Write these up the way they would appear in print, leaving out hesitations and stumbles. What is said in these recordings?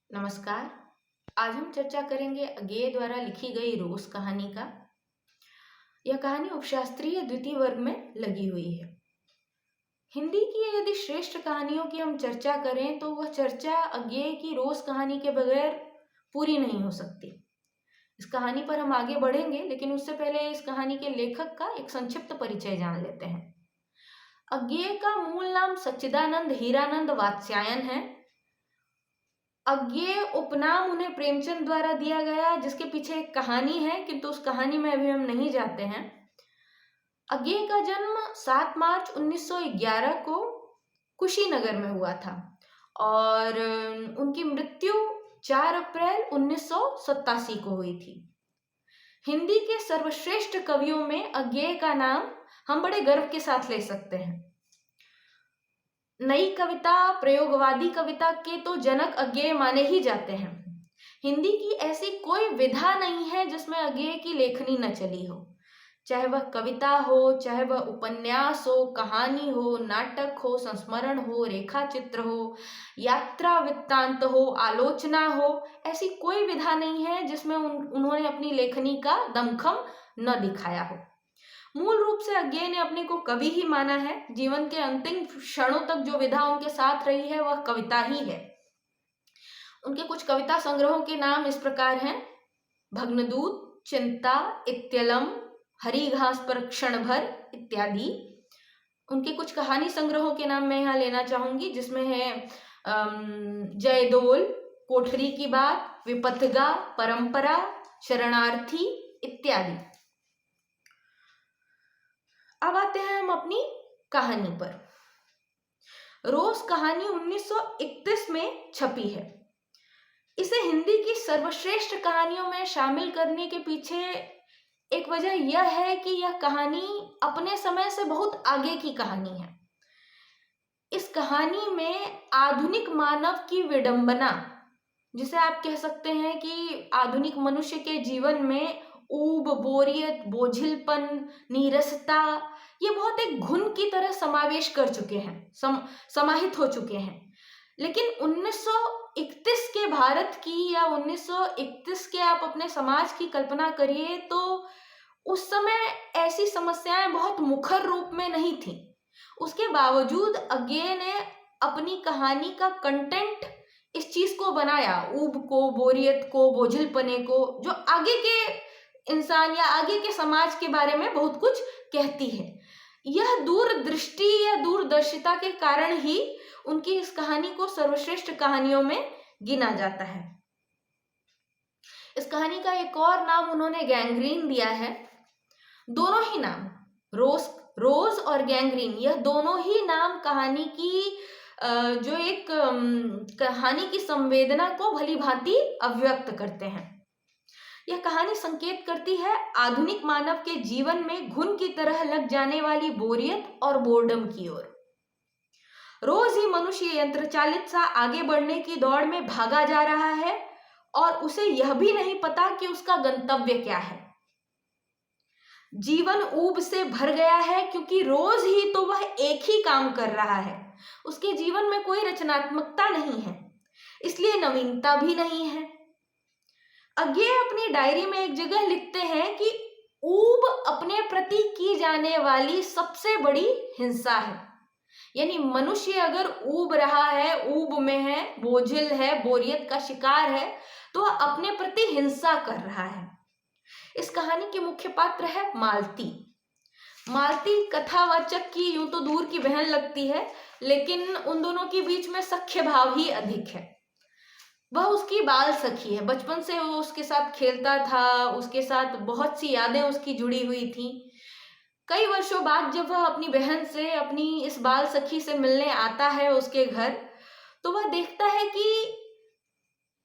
नमस्कार। आज हम चर्चा करेंगे अज्ञेय द्वारा लिखी गई रोज कहानी का। यह कहानी उपशास्त्रीय द्वितीय वर्ग में लगी हुई है। हिंदी की यदि श्रेष्ठ कहानियों की हम चर्चा करें तो वह चर्चा अज्ञेय की रोज कहानी के बगैर पूरी नहीं हो सकती। इस कहानी पर हम आगे बढ़ेंगे, लेकिन उससे पहले इस कहानी के लेखक का एक संक्षिप्त परिचय जान लेते हैं। अज्ञेय का मूल नाम सच्चिदानंद हीरानंद वात्स्यायन है। अज्ञेय उपनाम उन्हें प्रेमचंद द्वारा दिया गया, जिसके पीछे एक कहानी है, किंतु उस कहानी में अभी हम नहीं जाते हैं। अज्ञेय का जन्म 7 मार्च 1911 को कुशीनगर में हुआ था और उनकी मृत्यु 4 अप्रैल 1987 को हुई थी। हिंदी के सर्वश्रेष्ठ कवियों में अज्ञेय का नाम हम बड़े गर्व के साथ ले सकते हैं। नई कविता, प्रयोगवादी कविता के तो जनक अज्ञेय माने ही जाते हैं। हिंदी की ऐसी कोई विधा नहीं है जिसमें अज्ञेय की लेखनी न चली हो, चाहे वह कविता हो, चाहे वह उपन्यास हो, कहानी हो, नाटक हो, संस्मरण हो, रेखा चित्र हो, यात्रा वृत्तांत हो, आलोचना हो। ऐसी कोई विधा नहीं है जिसमें उन्होंने अपनी लेखनी का दमखम न दिखाया हो। मूल रूप से अज्ञेय ने अपने को कवि ही माना है। जीवन के अंतिम क्षणों तक जो विधा उनके साथ रही है वह कविता ही है। उनके कुछ कविता संग्रहों के नाम इस प्रकार हैं: भग्नदूत, चिंता, इत्यलम, हरी घास पर क्षण भर इत्यादि। उनके कुछ कहानी संग्रहों के नाम मैं यहाँ लेना चाहूंगी, जिसमें है जयदोल, कोठरी की बात, विपथगा, परंपरा, शरणार्थी इत्यादि। अब आते हैं हम अपनी कहानी पर। रोज कहानी 1931 में छपी है। इसे हिंदी की सर्वश्रेष्ठ कहानियों में शामिल करने के पीछे एक वजह यह है कि यह कहानी अपने समय से बहुत आगे की कहानी है। इस कहानी में आधुनिक मानव की विडंबना, जिसे आप कह सकते हैं कि आधुनिक मनुष्य के जीवन में ऊब, बोरियत, बोझिलपन, नीरसता, ये बहुत एक घुन की तरह समावेश कर चुके हैं, समाहित हो चुके हैं। लेकिन 1931 के भारत की या 1931 के आप अपने समाज की कल्पना करिए तो उस समय ऐसी समस्याएं बहुत मुखर रूप में नहीं थी। उसके बावजूद अज्ञेय ने अपनी कहानी का कंटेंट इस चीज को बनाया, ऊब को, बोरियत को, बोझिलपने को, जो आगे के इंसान या आगे के समाज के बारे में बहुत कुछ कहती है। यह दूरदृष्टि या दूरदर्शिता के कारण ही उनकी इस कहानी को सर्वश्रेष्ठ कहानियों में गिना जाता है। इस कहानी का एक और नाम उन्होंने गैंग्रीन दिया है। दोनों ही नाम, रोज और गैंग्रीन, यह दोनों ही नाम कहानी की जो एक कहानी की संवेदना को भली भांति अभिव्यक्त करते हैं। यह कहानी संकेत करती है आधुनिक मानव के जीवन में घुन की तरह लग जाने वाली बोरियत और बोर्डम की ओर। रोज ही मनुष्य यंत्र चालित सा आगे बढ़ने की दौड़ में भागा जा रहा है और उसे यह भी नहीं पता कि उसका गंतव्य क्या है। जीवन ऊब से भर गया है क्योंकि रोज ही तो वह एक ही काम कर रहा है। उसके जीवन में कोई रचनात्मकता नहीं है, इसलिए नवीनता भी नहीं है। अज्ञेय अपनी डायरी में एक जगह लिखते हैं कि ऊब अपने प्रति की जाने वाली सबसे बड़ी हिंसा है। यानी मनुष्य अगर ऊब रहा है, ऊब में है, बोझिल है, बोरियत का शिकार है, तो वह अपने प्रति हिंसा कर रहा है। इस कहानी के मुख्य पात्र है मालती। मालती कथावाचक की यूं तो दूर की बहन लगती है, लेकिन उन दोनों के बीच में सख्य भाव ही अधिक है। वह उसकी बाल सखी है, बचपन से वो उसके साथ खेलता था, उसके साथ बहुत सी यादें उसकी जुड़ी हुई थी। कई वर्षों बाद जब वह अपनी बहन से, अपनी इस बाल सखी से मिलने आता है उसके घर, तो वह देखता है कि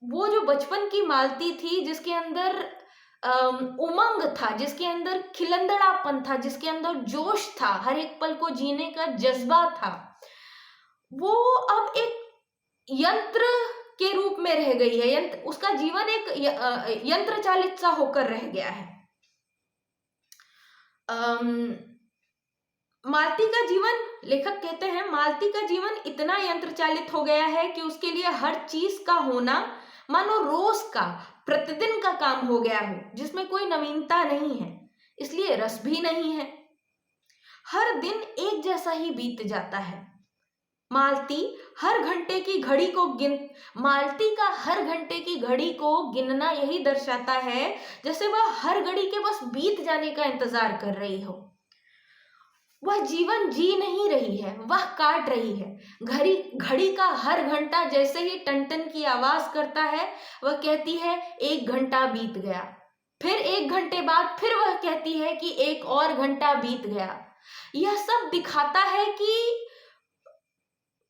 वो जो बचपन की मालती थी, जिसके अंदर उमंग था, जिसके अंदर खिलंदड़ापन था, जिसके अंदर जोश था, हर एक पल को जीने का जज्बा था, वो अब एक यंत्र के रूप में रह गई है। उसका जीवन एक यंत्र चालित सा होकर रह गया है। मालती का जीवन, लेखक कहते हैं, मालती का जीवन इतना यंत्र चालित हो गया है कि उसके लिए हर चीज का होना मानो रोज का प्रतिदिन का काम हो गया हो, जिसमें कोई नवीनता नहीं है, इसलिए रस भी नहीं है। हर दिन एक जैसा ही बीत जाता है। मालती हर घंटे की घड़ी को गिन मालती का हर घंटे की घड़ी को गिनना यही दर्शाता है जैसे वह हर घड़ी के बस बीत जाने का इंतजार कर रही हो। वह जीवन जी नहीं रही है, वह काट रही है। घड़ी का हर घंटा जैसे ही टन टन की आवाज करता है, वह कहती है 1 घंटा बीत गया। फिर 1 घंटे बाद फिर वह कहती है कि 1 और घंटा बीत गया। यह सब दिखाता है कि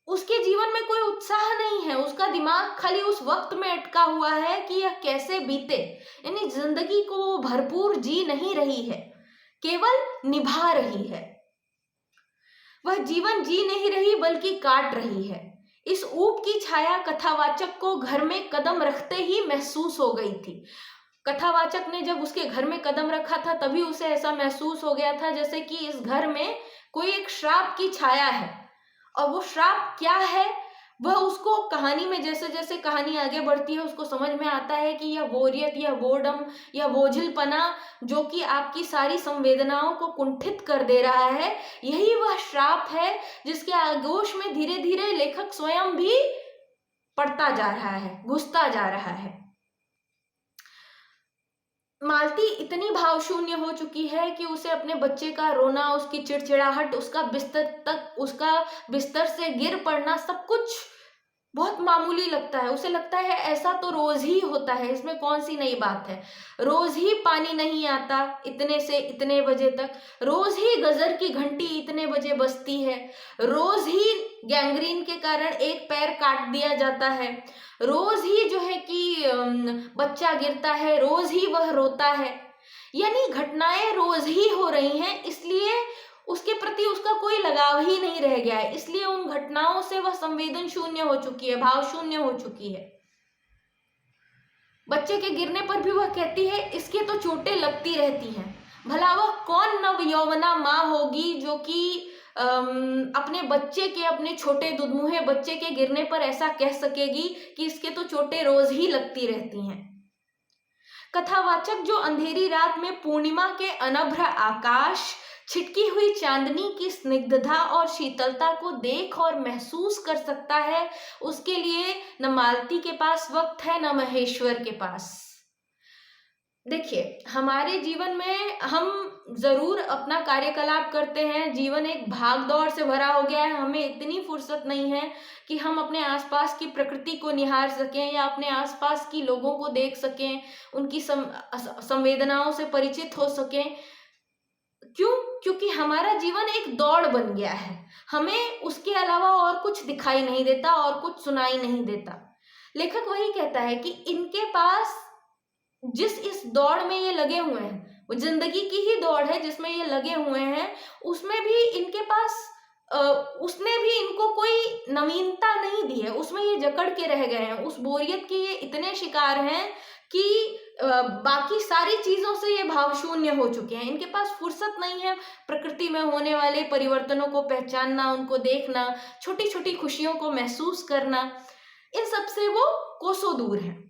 उसके जीवन में कोई उत्साह नहीं है, उसका दिमाग खाली उस वक्त में अटका हुआ है कि यह कैसे बीते। यानी जिंदगी को वो भरपूर जी नहीं रही है, केवल निभा रही है। वह जीवन जी नहीं रही बल्कि काट रही है। इस ऊप की छाया कथावाचक को घर में कदम रखते ही महसूस हो गई थी। कथावाचक ने जब उसके घर में कदम रखा था तभी उसे ऐसा महसूस हो गया था जैसे कि इस घर में कोई एक श्राप की छाया है। और वो श्राप क्या है, वह उसको कहानी में जैसे जैसे कहानी आगे बढ़ती है उसको समझ में आता है कि यह बोरियत, यह बोर्डम, यह बोझिलपना जो कि आपकी सारी संवेदनाओं को कुंठित कर दे रहा है, यही वह श्राप है जिसके आगोश में धीरे धीरे लेखक स्वयं भी पड़ता जा रहा है, घुसता जा रहा है। मालती इतनी भावशून्य हो चुकी है कि उसे अपने बच्चे का रोना, उसकी चिड़चिड़ाहट, उसका बिस्तर से गिर पड़ना सब कुछ बहुत मामूली लगता है। उसे लगता है ऐसा तो रोज ही होता है, इसमें कौन सी नई बात है। रोज ही पानी नहीं आता इतने से इतने बजे तक, रोज ही गजर की घंटी इतने बजे बजती है, रोज ही गैंग्रीन के कारण एक पैर काट दिया जाता है, रोज ही जो है कि बच्चा गिरता है, रोज ही वह रोता है। यानी घटनाएं रोज ही हो रही हैं, इसलिए उसके प्रति उसका कोई लगाव ही नहीं रह गया है। इसलिए उन घटनाओं से वह संवेदन शून्य हो चुकी है, भाव शून्य हो चुकी है। बच्चे के गिरने पर भी वह कहती है इसके तो चोटें लगती रहती हैं। भला वह कौन नव यौवना माँ होगी जो कि अपने बच्चे के, अपने छोटे दुधमुहे बच्चे के गिरने पर ऐसा कह सकेगी कि इसके तो चोटें रोज ही लगती रहती हैं। कथावाचक जो अंधेरी रात में पूर्णिमा के अनभ्र आकाश, छिटकी हुई चांदनी की स्निग्धता और शीतलता को देख और महसूस कर सकता है, उसके लिए न मालती के पास वक्त है न महेश्वर के पास। देखिए, हमारे जीवन में हम जरूर अपना कार्यकलाप करते हैं, जीवन एक भाग दौड़ से भरा हो गया है, हमें इतनी फुर्सत नहीं है कि हम अपने आसपास की प्रकृति को निहार सकें या अपने आसपास की लोगों को देख सकें, उनकी संवेदनाओं से परिचित हो सकें। क्यों? क्योंकि हमारा जीवन एक दौड़ बन गया है, हमें उसके अलावा और कुछ दिखाई नहीं देता और कुछ सुनाई नहीं देता। लेखक वही कहता है कि इनके पास जिस इस दौड़ में ये लगे हुए हैं, वो जिंदगी की ही दौड़ है जिसमें ये लगे हुए हैं, उसमें भी इनके पास उसने भी इनको कोई नवीनता नहीं दी है, उसमें ये जकड़ के रह गए हैं, उस बोरियत के ये इतने शिकार हैं कि बाकी सारी चीजों से ये भावशून्य हो चुके हैं। इनके पास फुर्सत नहीं है प्रकृति में होने वाले परिवर्तनों को पहचानना, उनको देखना, छोटी छोटी खुशियों को महसूस करना, इन सब से वो कोसों दूर हैं।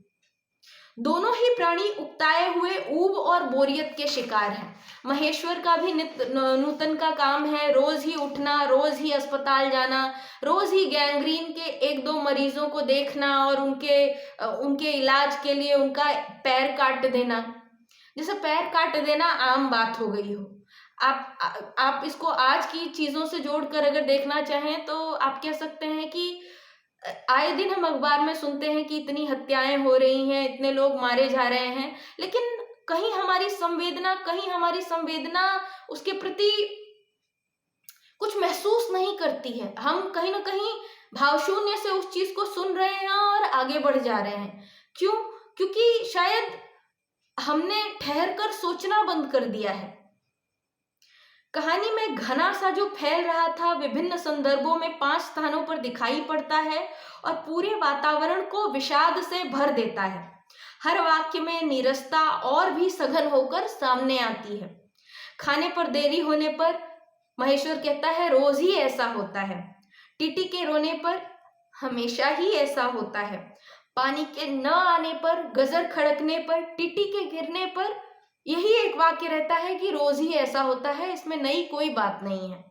दोनों ही प्राणी उकताए हुए ऊब और बोरियत के शिकार हैं। महेश्वर का भी नित्य नूतन का काम है, रोज ही उठना, रोज ही अस्पताल जाना, रोज ही गैंग्रीन के 1-2 मरीजों को देखना और उनके इलाज के लिए उनका पैर काट देना। जैसे पैर काट देना आम बात हो गई हो। आप इसको आज की चीजों से जोड़कर अगर देखना चाहें तो आप कह सकते हैं कि आए दिन हम अखबार में सुनते हैं कि इतनी हत्याएं हो रही हैं, इतने लोग मारे जा रहे हैं, लेकिन कहीं हमारी संवेदना उसके प्रति कुछ महसूस नहीं करती है। हम कहीं ना कहीं भावशून्य से उस चीज को सुन रहे हैं और आगे बढ़ जा रहे हैं। क्यों? क्योंकि शायद हमने ठहर कर सोचना बंद कर दिया है। कहानी में घना सा जो फैल रहा था विभिन्न संदर्भों में 5 स्थानों पर दिखाई पड़ता है और पूरे वातावरण को विषाद से भर देता है। हर वाक्य में नीरसता और भी सघन होकर सामने आती है। खाने पर देरी होने पर महेश्वर कहता है रोज ही ऐसा होता है। टीटी के रोने पर हमेशा ही ऐसा होता है। पानी के न आने पर, गजर खड़कने पर, टीटी के गिरने पर यही एक वाक्य रहता है कि रोज ही ऐसा होता है, इसमें नई कोई बात नहीं है।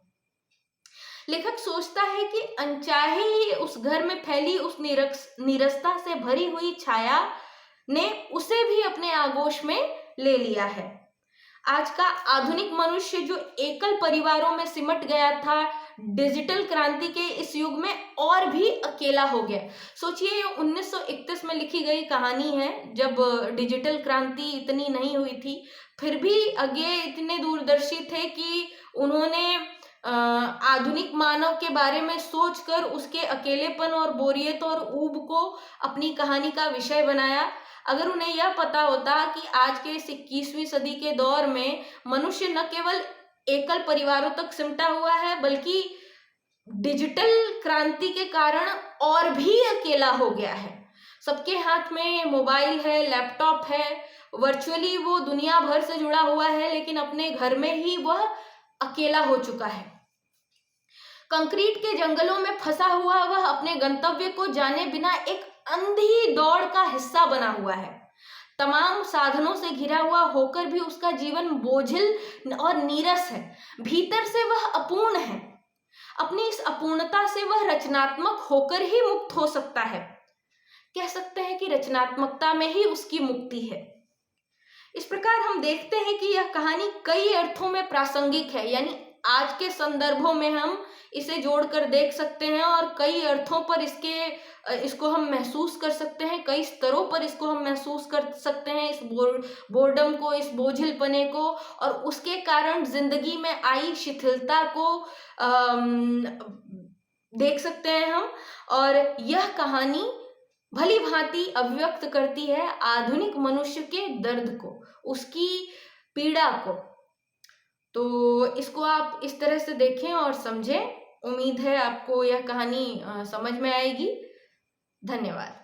लेखक सोचता है कि अनचाहे ही उस घर में फैली उस नीरसता से भरी हुई छाया ने उसे भी अपने आगोश में ले लिया है। आज का आधुनिक मनुष्य जो एकल परिवारों में सिमट गया था, डिजिटल क्रांति के इस युग में और भी अकेला हो गया। सोचिए, ये 1931 में लिखी गई कहानी है, जब डिजिटल क्रांति इतनी नहीं हुई थी, फिर भी अज्ञे इतने दूरदर्शी थे कि उन्होंने आधुनिक मानव के बारे में सोचकर उसके अकेलेपन और बोरियत और ऊब को अपनी कहानी का विषय बनाया। अगर उन्हें यह पता होता कि आज के इस 21वीं सदी के दौर में मनुष्य न केवल एकल परिवारों तक सिमटा हुआ है, बल्कि डिजिटल क्रांति के कारण और भी अकेला हो गया है। सबके हाथ में मोबाइल है, लैपटॉप है, वर्चुअली वो दुनिया भर से जुड़ा हुआ है, लेकिन अपने घर में ही वह अकेला हो चुका है। कंक्रीट के जंगलों में फंसा हुआ वह अपने गंतव्य को जाने बिना एक अंधी दौड़ का हिस्सा बना हुआ है। तमाम साधनों से घिरा हुआ होकर भी उसका जीवन बोझिल और नीरस है। भीतर से वह अपूर्ण है। अपनी इस अपूर्णता से वह रचनात्मक होकर ही मुक्त हो सकता है। कह सकते हैं कि रचनात्मकता में ही उसकी मुक्ति है। इस प्रकार हम देखते हैं कि यह कहानी कई अर्थों में प्रासंगिक है, यानी आज के संदर्भों में हम इसे जोड़कर देख सकते हैं और कई अर्थों पर इसको हम महसूस कर सकते हैं, कई स्तरों पर इसको हम महसूस कर सकते हैं, इस बोर्डम को, इस बोझिलपने को, और उसके कारण जिंदगी में आई शिथिलता को देख सकते हैं हम। और यह कहानी भली भांति अभिव्यक्त करती है आधुनिक मनुष्य के दर्द को, उसकी पीड़ा को। तो इसको आप इस तरह से देखें और समझें। उम्मीद है आपको यह कहानी समझ में आएगी। धन्यवाद।